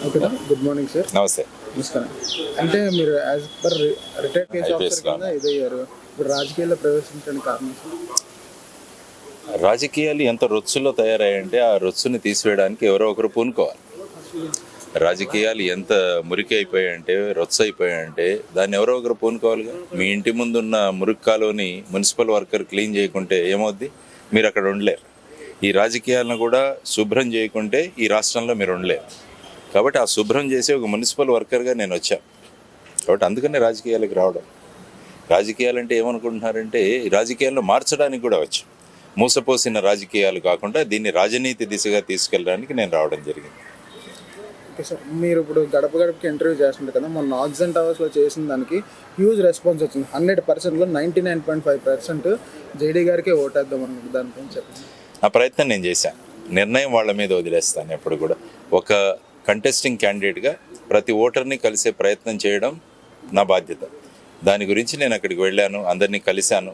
Okay sir, good morning sir. నమస్తే. నమస్కారం. అంటే మీరు as per retired case officer కింద ఇదయ్యారు, ఇప్పుడు రాజకీయాల్లో ప్రవేశించడానికి కారణం సార్? రాజకీయాలు ఎంత రొచ్చులో తయారయ్యాయంటే ఆ రొచ్చుని తీసివేయడానికి ఎవరో ఒకరు పూనుకోవాలి. రాజకీయాలు ఎంత మురికి అయిపోయాయంటే, రొచ్చు అయిపోయాయంటే దాన్ని ఎవరో ఒకరు పూనుకోవాలిగా. మీ ఇంటి ముందున్న మురికి కాలువని మున్సిపల్ వర్కర్ క్లీన్ చేయకుంటే ఏమవుద్ది? మీరు అక్కడ ఉండలేరు. ఈ రాజకీయాలను కూడా శుభ్రం చేయకుంటే ఈ రాష్ట్రంలో మీరు ఉండలేరు. కాబట్టి ఆ శుభ్రం చేసి ఒక మున్సిపల్ వర్కర్గా నేను వచ్చాను. కాబట్టి అందుకనే రాజకీయాలకు రావడం. రాజకీయాలు అంటే ఏమనుకుంటున్నారంటే ఈ రాజకీయాల్లో మార్చడానికి కూడా వచ్చాం. మూసపోసిన రాజకీయాలు కాకుండా దీన్ని రాజనీతి దిశగా తీసుకెళ్ళడానికి నేను రావడం జరిగింది. ఓకే సార్, మీరు ఇప్పుడు గడప గడపకి ఇంటర్వ్యూ చేస్తుంటారు కదా, మొన్న ఆక్సిజన్ టవర్స్లో చేసిన దానికి హ్యూజ్ రెస్పాన్స్ వచ్చింది. 100%లో 99.5% జేడీ గారికే ఓటేద్దాం అనుకుంటుంది. దానిపైన చెప్పండి. నా ప్రయత్నం నేను చేశాను. నిర్ణయం వాళ్ళ మీద వదిలేస్తాను. ఎప్పుడు కూడా ఒక కంటెస్టింగ్ క్యాండిడేట్గా ప్రతి ఓటర్ని కలిసే ప్రయత్నం చేయడం నా బాధ్యత. దాని గురించి నేను అక్కడికి వెళ్ళాను, అందరినీ కలిశాను,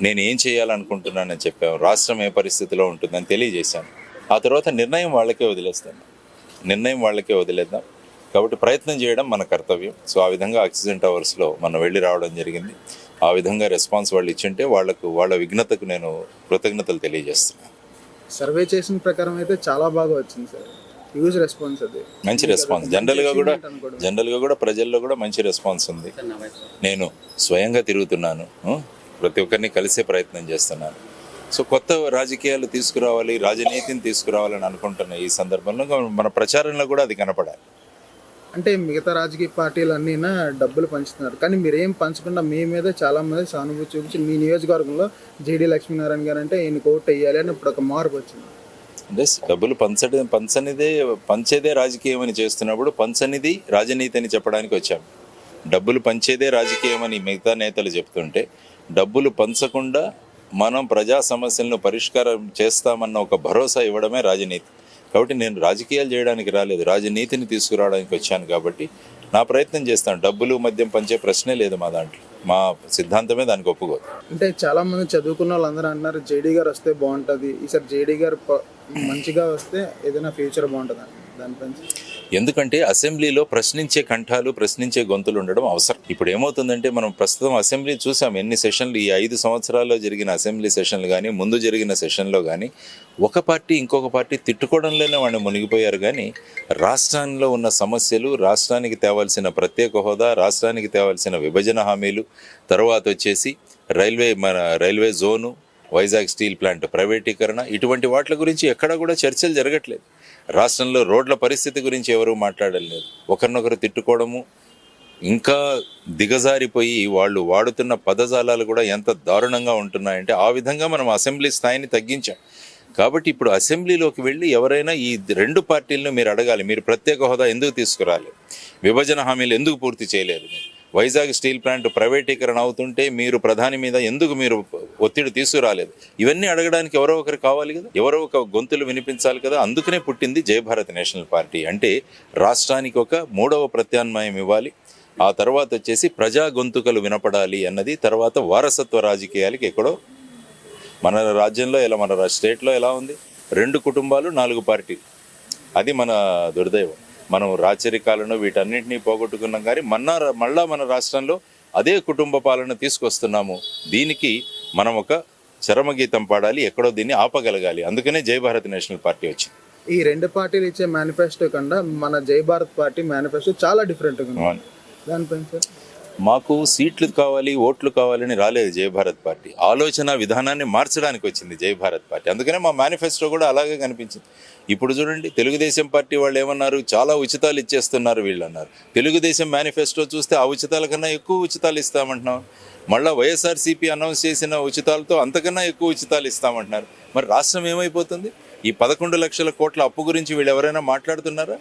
నేను ఏం చేయాలనుకుంటున్నానని చెప్పాను, రాష్ట్రం ఏ పరిస్థితిలో ఉంటుందని తెలియజేశాను. ఆ తర్వాత నిర్ణయం వాళ్ళకే వదిలేద్దాం. కాబట్టి ప్రయత్నం చేయడం మన కర్తవ్యం. సో ఆ విధంగా ఆక్సిజన్ టవర్స్లో మనం వెళ్ళి రావడం జరిగింది. ఆ విధంగా రెస్పాన్స్ వాళ్ళు ఇచ్చింటే వాళ్ళ విఘ్నతకు నేను కృతజ్ఞతలు తెలియజేస్తున్నాను. సర్వే చేసిన ప్రకారం అయితే చాలా బాగా వచ్చింది సార్, హ్యూజ్ రెస్పాన్స్. అది మంచి రెస్పాన్స్. జనరల్గా కూడా ప్రజల్లో కూడా మంచి రెస్పాన్స్ ఉంది. నేను స్వయంగా తిరుగుతున్నాను, ప్రతి ఒక్కరిని కలిసే ప్రయత్నం చేస్తున్నాను. సో కొత్త రాజకీయాలు తీసుకురావాలి, రాజనీతిని తీసుకురావాలని అనుకుంటున్న ఈ సందర్భంలో మన ప్రచారంలో కూడా అది కనపడాలి. అంటే మిగతా రాజకీయ పార్టీలు అన్నీ డబ్బులు పంచుతున్నారు, కానీ మీరేం పంచకుండా మీ మీద చాలా మంది సానుభూతి చూపించి మీ నియోజకవర్గంలో జేడీ లక్ష్మీనారాయణ గారు అంటే ఈయన ఓటు వేయాలి అని ఇప్పుడు ఒక మార్పు వచ్చింది. అంటే డబ్బులు పంచేదే రాజకీయం అని చేస్తున్నప్పుడు పంచనిది రాజనీతి అని చెప్పడానికి వచ్చాము. డబ్బులు పంచేదే రాజకీయం అని మిగతా నేతలు చెప్తుంటే డబ్బులు పంచకుండా మనం ప్రజా సమస్యలను పరిష్కారం చేస్తామన్న ఒక భరోసా ఇవ్వడమే రాజనీతి. కాబట్టి నేను రాజకీయాలు చేయడానికి రాలేదు, రాజనీతిని తీసుకురావడానికి వచ్చాను. కాబట్టి నా ప్రయత్నం చేస్తాను. డబ్బులు మద్యం పంచే ప్రశ్నే లేదు మా దాంట్లో. మా సిద్ధాంతమే దానికి ఒప్పుకోదు. అంటే చాలామంది చదువుకున్న వాళ్ళందరూ అంటున్నారు జేడీ గారు వస్తే బాగుంటుంది, ఈసారి జేడీ గారు మంచిగా వస్తే ఏదైనా ఫ్యూచర్ బాగుంటుంది అని. దానిపైన ఎందుకంటే అసెంబ్లీలో ప్రశ్నించే కంఠాలు, ప్రశ్నించే గొంతులు ఉండడం అవసరం. ఇప్పుడు ఏమవుతుందంటే మనం ప్రస్తుతం అసెంబ్లీ చూసాం, ఎన్ని సెషన్లు ఈ 5 సంవత్సరాల్లో జరిగిన అసెంబ్లీ సెషన్లు కానీ ముందు జరిగిన సెషన్లో కానీ ఒక పార్టీ ఇంకొక పార్టీ తిట్టుకోవడంలోనే వాళ్ళు మునిగిపోయారు. కానీ రాష్ట్రంలో ఉన్న సమస్యలు, రాష్ట్రానికి తేవాల్సిన ప్రత్యేక హోదా, రాష్ట్రానికి తేవాల్సిన విభజన హామీలు, తర్వాత వచ్చేసి railway zone, Vizag steel plant ప్రైవేటీకరణ, ఇటువంటి వాటి గురించి ఎక్కడా కూడా చర్చలు జరగట్లేదు. రాష్ట్రంలో రోడ్ల పరిస్థితి గురించి ఎవరూ మాట్లాడలేదు. ఒకరినొకరు తిట్టుకోవడము, ఇంకా దిగజారిపోయి వాళ్ళు వాడుతున్న పదజాలాలు కూడా ఎంత దారుణంగా ఉంటున్నాయంటే ఆ విధంగా మనం అసెంబ్లీ స్థాయిని తగ్గించాం. కాబట్టి ఇప్పుడు అసెంబ్లీలోకి వెళ్ళి ఎవరైనా ఈ 2 పార్టీలను మీరు అడగాలి, మీరు ప్రత్యేక హోదా ఎందుకు తీసుకురాలి, విభజన హామీలు ఎందుకు పూర్తి చేయలేదు, వైజాగ్ స్టీల్ ప్లాంట్ ప్రైవేటీకరణ అవుతుంటే మీరు ప్రధాని మీద ఎందుకు మీరు ఒత్తిడి తీసుకురాలేదు, ఇవన్నీ అడగడానికి ఎవరో ఒకరు కావాలి కదా, ఎవరో ఒక గొంతులు వినిపించాలి కదా. అందుకనే పుట్టింది జై భారత్ నేషనల్ పార్టీ. అంటే రాష్ట్రానికి ఒక 3వ ప్రత్యామ్నాయం ఇవ్వాలి, ఆ తర్వాత వచ్చేసి ప్రజా గొంతుకలు వినపడాలి అన్నది. తర్వాత వారసత్వ రాజకీయాలకి ఎక్కడో మన రాజ్యంలో మన స్టేట్లో ఎలా ఉంది, 2 కుటుంబాలు 4 పార్టీలు. అది మన దుర్దైవం. మనం రాచరికాలను వీటన్నింటినీ పోగొట్టుకున్నాం, కానీ మళ్ళా మన రాష్ట్రంలో అదే కుటుంబ పాలన తీసుకొస్తున్నాము. దీనికి మనం ఒక చరమగీతం పాడాలి, ఎక్కడో దీన్ని ఆపగలగాలి. అందుకనే జై భారత్ నేషనల్ పార్టీ వచ్చింది. ఈ 2 పార్టీలు ఇచ్చే మేనిఫెస్టో కన్నా మన జై భారత్ పార్టీ మేనిఫెస్టో చాలా డిఫరెంట్గా ఉంది. దానిపైన సార్ మాకు సీట్లు కావాలి, ఓట్లు కావాలని రాలేదు జై భారత్ పార్టీ. ఆలోచన విధానాన్ని మార్చడానికి వచ్చింది జై భారత్ పార్టీ. అందుకనే మా మేనిఫెస్టో కూడా అలాగే కనిపించింది. ఇప్పుడు చూడండి, తెలుగుదేశం పార్టీ వాళ్ళు ఏమన్నారు, చాలా ఉచితాలు ఇచ్చేస్తున్నారు వీళ్ళు అన్నారు. తెలుగుదేశం మేనిఫెస్టో చూస్తే ఆ ఉచితాల కన్నా ఎక్కువ ఉచితాలు ఇస్తామంటున్నాం. మళ్ళీ వైఎస్ఆర్సీపీ అనౌన్స్ చేసిన ఉచితాలతో అంతకన్నా ఎక్కువ ఉచితాలు ఇస్తామంటున్నారు. మరి రాష్ట్రం ఏమైపోతుంది? ఈ 11 లక్షల కోట్ల అప్పు గురించి వీళ్ళు ఎవరైనా మాట్లాడుతున్నారా?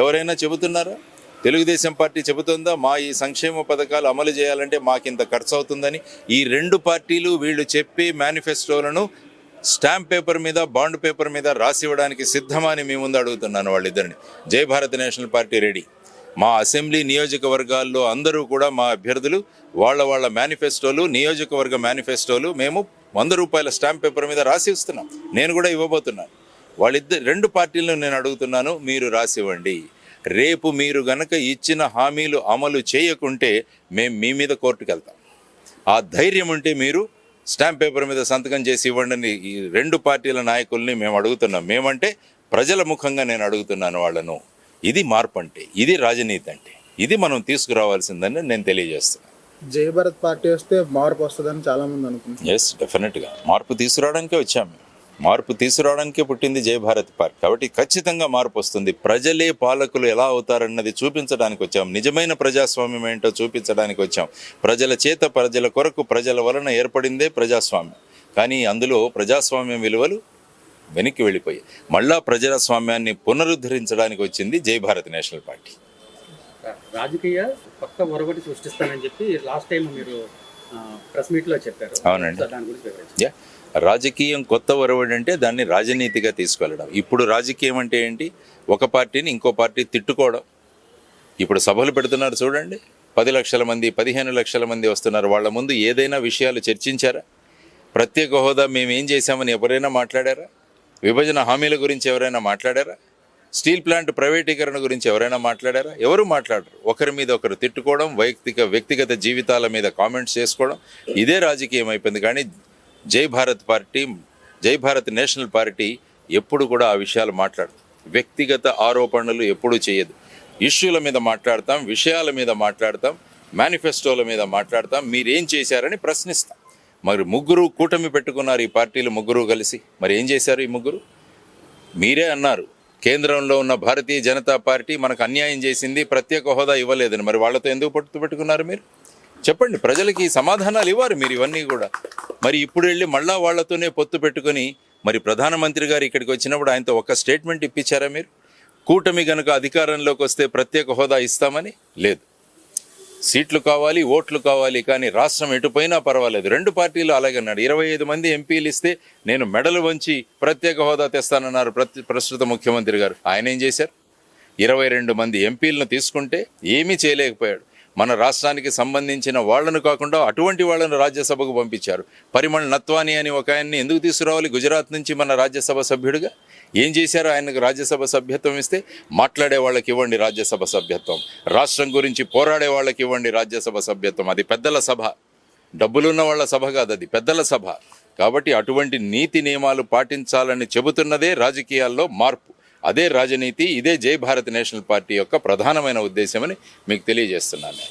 ఎవరైనా చెబుతున్నారా? తెలుగుదేశం పార్టీ చెబుతుందా మా ఈ సంక్షేమ పథకాలు అమలు చేయాలంటే మాకింత ఖర్చు అవుతుందని? ఈ 2 పార్టీలు వీళ్ళు చెప్పే మేనిఫెస్టోలను స్టాంప్ పేపర్ మీద, బాండ్ పేపర్ మీద రాసివ్వడానికి సిద్ధమని మీ ముందు అడుగుతున్నాను వాళ్ళిద్దరిని. జై భారత్ నేషనల్ పార్టీ రెడీ. మా అసెంబ్లీ నియోజకవర్గాల్లో అందరూ కూడా మా అభ్యర్థులు వాళ్ళ మేనిఫెస్టోలు, నియోజకవర్గ మేనిఫెస్టోలు మేము 100 రూపాయల స్టాంప్ పేపర్ మీద రాసి ఇస్తున్నాం. నేను కూడా ఇవ్వబోతున్నాను. 2 పార్టీలను నేను అడుగుతున్నాను, మీరు రాసివ్వండి. రేపు మీరు గనక ఇచ్చిన హామీలు అమలు చేయకుంటే మేము మీ మీద కోర్టుకు వెళ్తాం. ఆ ధైర్యం ఉంటే మీరు స్టాంప్ పేపర్ మీద సంతకం చేసి ఇవ్వండి. ఈ రెండు పార్టీల నాయకుల్ని మేము అడుగుతున్నాం. మేమంటే ప్రజల ముఖంగా నేను అడుగుతున్నాను వాళ్ళను. ఇది మార్పు అంటే, ఇది రాజనీతి అంటే, ఇది మనం తీసుకురావాల్సిందని నేను తెలియజేస్తున్నాను. జై భారత్ పార్టీ వస్తే మార్పు వస్తుందని చాలా మంది అనుకుంటున్నారు. ఎస్, డెఫినెట్గా మార్పు తీసుకురావడానికే వచ్చాము. మార్పు తీసుకురావడానికే పుట్టింది జై భారత్ పార్టీ. కాబట్టి ఖచ్చితంగా మార్పు వస్తుంది. ప్రజలే పాలకులు ఎలా అవుతారన్నది చూపించడానికి వచ్చాం. నిజమైన ప్రజాస్వామ్యం ఏంటో చూపించడానికి వచ్చాం. ప్రజల చేత, ప్రజల కొరకు, ప్రజల వలన ఏర్పడిందే ప్రజాస్వామ్యం. కానీ అందులో ప్రజాస్వామ్యం విలువలు వెనక్కి వెళ్ళిపోయాయి. మళ్ళా ప్రజాస్వామ్యాన్ని పునరుద్ధరించడానికి వచ్చింది జై భారత్ నేషనల్ పార్టీ. రాజకీయ కొత్త ఒరవడి సృష్టిస్తానని చెప్పి లాస్ట్ టైం మీరు ప్రెస్ మీట్లో చెప్పారు. అవునండి. దాని గురించి వివరించండి. రాజకీయం కొత్త ఒరవడి అంటే దాన్ని రాజనీతిగా తీసుకెళ్ళడం. ఇప్పుడు రాజకీయం అంటే ఏంటి? ఒక పార్టీని ఇంకో పార్టీ తిట్టుకోవడం. ఇప్పుడు సభలు పెడుతున్నారు చూడండి, 10 లక్షల మంది, 15 లక్షల మంది వస్తున్నారు. వాళ్ళ ముందు ఏదైనా విషయాలు చర్చించారా? ప్రత్యేక హోదా మేము ఏం చేశామని ఎవరైనా మాట్లాడారా? విభజన హామీల గురించి ఎవరైనా మాట్లాడారా? స్టీల్ ప్లాంట్ ప్రైవేటీకరణ గురించి ఎవరైనా మాట్లాడారా? ఎవరు మాట్లాడరు. ఒకరి మీద ఒకరు తిట్టుకోవడం, వ్యక్తిగత జీవితాల మీద కామెంట్స్ చేసుకోవడం, ఇదే రాజకీయం అయిపోయింది. కానీ జై భారత్ పార్టీ, జై భారత్ నేషనల్ పార్టీ ఎప్పుడు కూడా ఆ విషయాలు మాట్లాడదు. వ్యక్తిగత ఆరోపణలు ఎప్పుడూ చేయదు. ఇష్యూల మీద మాట్లాడతాం, విషయాల మీద మాట్లాడతాం, మేనిఫెస్టోల మీద మాట్లాడతాం, మీరేం చేశారని ప్రశ్నిస్తాం. మరి ముగ్గురు కూటమి పెట్టుకున్నారు, ఈ పార్టీలు ముగ్గురు కలిసి. మరి ఏం చేశారు ఈ ముగ్గురు? మీరే అన్నారు, కేంద్రంలో ఉన్న భారతీయ జనతా పార్టీ మనకు అన్యాయం చేసింది, ప్రత్యేక హోదా ఇవ్వలేదని. మరి వాళ్ళతో ఎందుకు పొత్తు పెట్టుకున్నారు మీరు? చెప్పండి, ప్రజలకి సమాధానాలు ఇవ్వరు మీరు ఇవన్నీ కూడా. మరి ఇప్పుడు వెళ్ళి మళ్ళా వాళ్ళతోనే పొత్తు పెట్టుకొని, మరి ప్రధానమంత్రి గారు ఇక్కడికి వచ్చినప్పుడు ఆయనతో ఒక స్టేట్మెంట్ ఇప్పించారా మీరు? కూటమి గనుక అధికారంలోకి వస్తే ప్రత్యేక హోదా ఇస్తామని? లేదు. సీట్లు కావాలి, ఓట్లు కావాలి, కానీ రాష్ట్రం ఎటుపోయినా పర్వాలేదు. రెండు పార్టీలు అలాగే అన్నాడు. 25 మంది ఎంపీలు ఇస్తే నేను మెడలు వంచి ప్రత్యేక హోదా తెస్తానన్నారు ప్రస్తుత ముఖ్యమంత్రి గారు. ఆయన ఏం చేశారు? 22 మంది ఎంపీలను తీసుకుంటే ఏమీ చేయలేకపోయాడు. మన రాష్ట్రానికి సంబంధించిన వాళ్లను కాకుండా అటువంటి వాళ్లను రాజ్యసభకు పంపించారు. పరిమళ్ నత్వానీ అని ఒక ఆయన్ని ఎందుకు తీసుకురావాలి గుజరాత్ నుంచి మన రాజ్యసభ సభ్యుడిగా? ఏం చేశారు? ఆయనకు రాజ్యసభ సభ్యత్వం ఇస్తే మాట్లాడే వాళ్ళకి ఇవ్వండి రాజ్యసభ సభ్యత్వం, రాష్ట్రం గురించి పోరాడే వాళ్ళకి ఇవ్వండి రాజ్యసభ సభ్యత్వం. అది పెద్దల సభ, డబ్బులున్న వాళ్ళ సభ కాదు, అది పెద్దల సభ. కాబట్టి అటువంటి నీతి నియమాలు పాటించాలని చెబుతున్నదే రాజకీయాల్లో మార్పు. అదే రాజనీతి, ఇదే జై భారత్ నేషనల్ పార్టీ యొక్క ప్రధానమైన ఉద్దేశమని మీకు తెలియజేస్తున్నాను.